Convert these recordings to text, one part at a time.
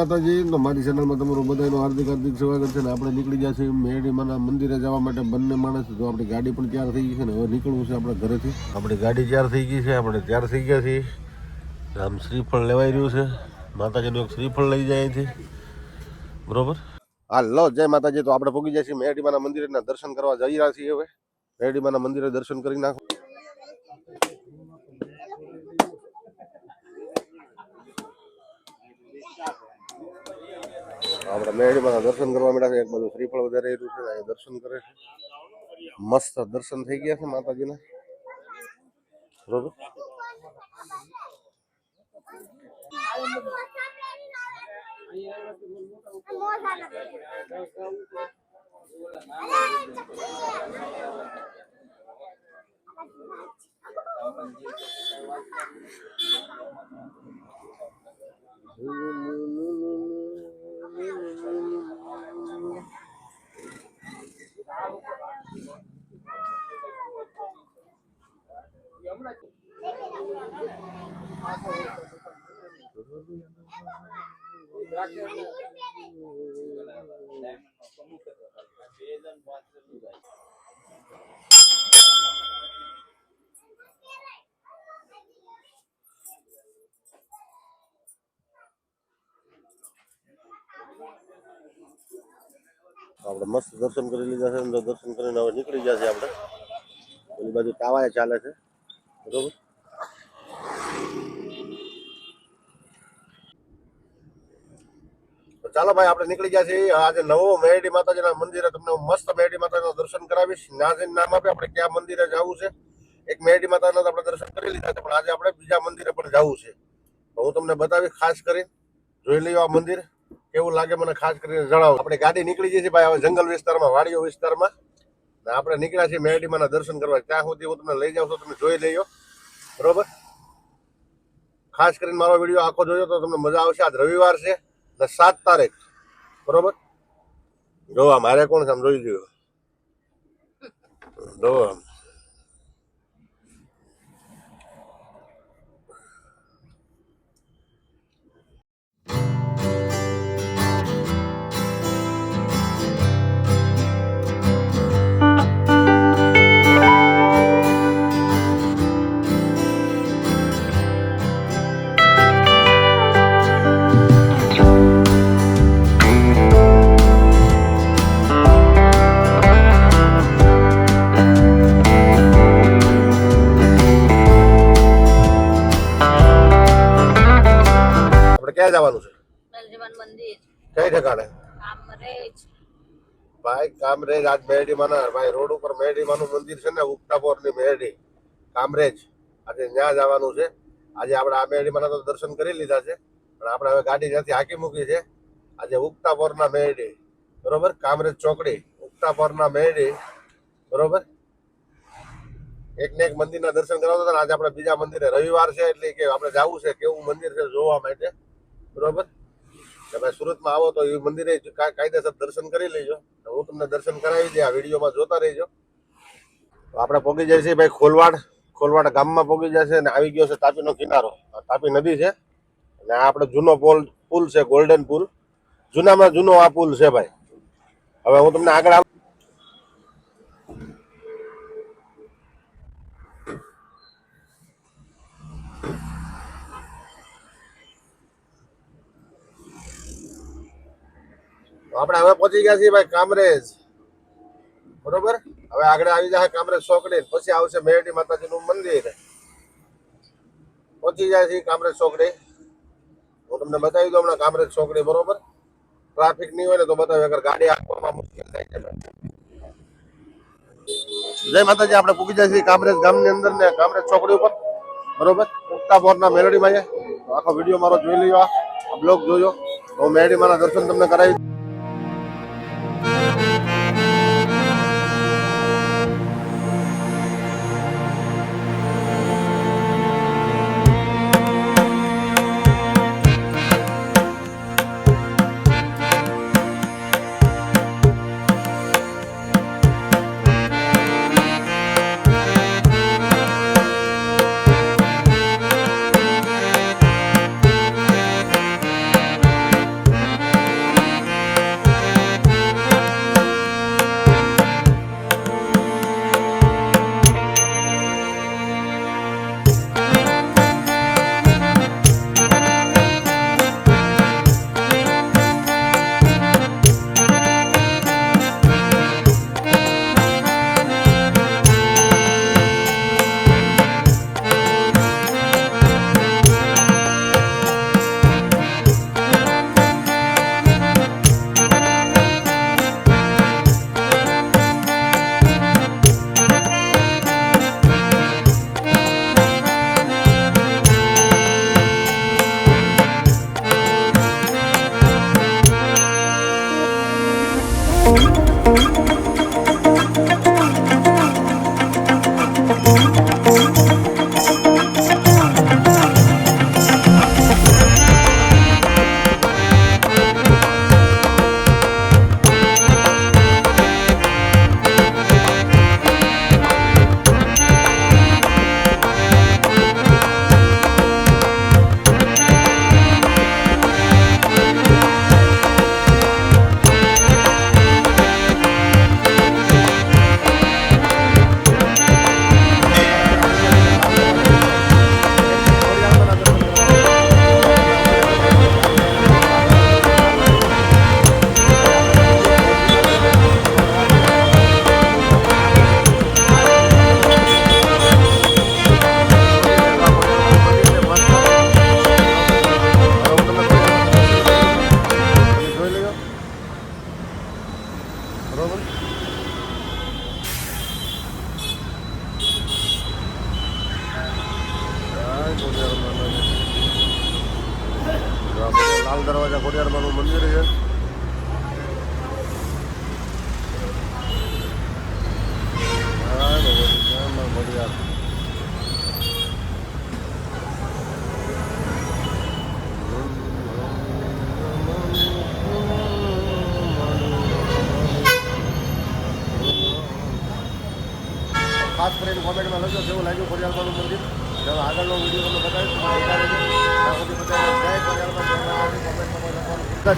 માતાજી મારી ચેનલમાં તમારું બધાનું હાર્દિક હાર્દિક સ્વાગત છે ને આપણે નીકળી ગયા છીએ મેરડીમાના મંદિરે જવા માટે બંને માણસ તો આપણી ગાડી પણ તૈયાર થઈ ગઈ છે ને હવે નીકળવું છે આપણા ઘરેથી આપણી ગાડી તૈયાર થઈ ગઈ છે આપણે તૈયાર થઈ ગયા છીએ આમ શ્રીફળ લેવાઈ રહ્યું છે માતાજીનું એક શ્રીફળ લઈ જાય અહીંથી બરોબર હાલો જય માતાજી તો આપણે પહોંચી જાય છીએ મેરડીમાના મંદિરના દર્શન કરવા જઈ રહ્યા છીએ હવે મેરડીમાના મંદિરે દર્શન કરી નાખો આપણે મેરડીમાં દર્શન કરવા મળ્યા છે એક બાજુ શ્રીફળ વધારે રહ્યું છે અહીં દર્શન કરે છે મસ્ત દર્શન થઈ ગયા છે માતાજીના બરોબર આપણે મસ્ત દર્શન કરી લીધા છે દર્શન કરીને હવે નીકળી ગયા છે આપણે પેલી બાજુ તાવાય ચાલે છે બરોબર ચાલો ભાઈ આપણે નીકળી ગયા છીએ આજે નવો મેરડી માતાજીના મંદિરે તમને મસ્ત મેરડી માતાજીના દર્શન કરાવીશ નામ આપે આપણે ક્યાં મંદિરે જવું છે એક મેરડી માતાના આપણે દર્શન કરી લીધા છે પણ આજે આપણે બીજા મંદિરે પણ જવું છે હું તમને બતાવીશ ખાસ કરી જોઈ લઈએ આ મંદિર કેવું લાગે મને ખાસ કરીને જણાવો આપણે ગાડી નીકળી જઈએ છીએ ભાઈ હવે જંગલ વિસ્તારમાં વાડીઓ વિસ્તારમાં આપણે નીકળ્યા છીએ મેરડીમાના દર્શન કરવા ત્યાં સુધી હું તમને લઈ જાઉં છું તમે જોઈ લેજો બરોબર ખાસ કરીને મારો વિડીયો આખો જોયો તો તમને મજા આવશે આજ રવિવાર છે ને 7 તારીખ બરોબર જોવા મારે કોણ છે આમ જોઈ જોયો જોવા ક્યાં જવાનું છે કઈ ઠેકાણે ભાઈ કામરેજ આજ મેરડીમાના ભાઈ રોડ ઉપર મેરડીમાનું મંદિર છે ને ઉગતાપોરની મેરડી કામરેજ આજે ત્યાં જવાનું છે આજે આપણે આ મેરડીમાના તો દર્શન કરી લીધા છે પણ આપણે હવે ગાડી ત્યાંથી હાકી મૂકી છે આજે ઉગતાપોરના મેરડી બરોબર કામરેજ ચોકડી ઉગતાપોરના મેરડી બરોબર એક ને એક મંદિરના દર્શન કરાવતા હતા આજે આપણે બીજા મંદિરે રવિવાર છે એટલે કે આપણે જવું છે કેવું મંદિર છે જોવા માટે બરોબર તમે સુરતમાં આવો તો એ મંદિરે કાયદેસર દર્શન કરી લેજો હું તમને દર્શન કરાવી દે આ વિડીયોમાં જોતા રહેજો તો આપણે પહોંચી જાય છે ભાઈ ખોલવાડ ગામમાં પહોંચી જાય છે અને આવી ગયો છે તાપીનો કિનારો તાપી નદી છે અને આ આપણે જૂનો પુલ છે ગોલ્ડન પુલ જૂનામાં જૂનો આ પુલ છે ભાઈ હવે હું તમને આગળ આપણે હવે પહોંચી ગયા છીએ ભાઈ કામરેજ બરોબર હવે આગળ આવી જાય કામરેજ ચોકડી પછી આવશે મેરડી માતાજીનું મંદિર પહોંચી જાય છે કામરેજ ચોકડી હું તમને બતાવી દઉં હમણાં કામરેજ ચોકડી બરોબર ટ્રાફિક નહીં હોય ને તો બતાવી અગર ગાડી આપવામાં મુશ્કેલ થાય છે જય માતાજી આપણે પૂકી જાય છે કામરેજ ગામની અંદર ને કામરેજ ચોકડી ઉપર બરોબર ઉગતાપોરના મેરડીમાં આખો વિડીયો મારો જોઈ લ્યો આ બ્લોગ જોજો હું મેરડીમાના દર્શન તમને કરાવી લાલ દરવાજા ખોડિયારમાંનું મંદિર છે. ખોડિયાર ખાસ કરીને કોમેન્ટમાં લખજો કેવું લાગ્યું ખોડિયારમાંનું મંદિર. હવે આગળનો વિડીયો તમને બતાવીશ.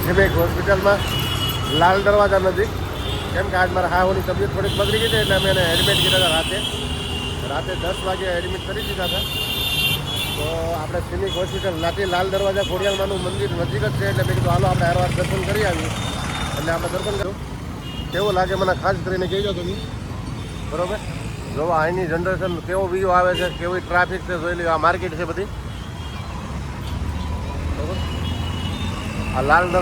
છેમેક હોસ્પિટલમાં લાલ દરવાજા નજીક, કેમ કે આજ મારા હાઓની તબિયત થોડીક બગડી ગઈ હતી એટલે અમે એને એડમિટ કર્યા હતા રાતે 10 વાગે એડમિટ કરી દીધા હતા. તો આપણે સિમિક હોસ્પિટલ નાથી લાલ દરવાજા ખોડિયારમાંનું મંદિર નજીક જ છે એટલે મેં કીધું હાલો આપણે હરવાર દર્શન કરી આવીએ. એટલે આપણે દર્શન કર્યું. કેવું લાગે મને ખાસ કરીને કહેજો તમે, બરાબર? જો અહીંની જનરેશન કેવો વ્યૂ આવે છે, કેવી ટ્રાફિક છે, જોઈ લો. આ માર્કેટ છે બધી, બરાબર. આ લાલ દરવાજા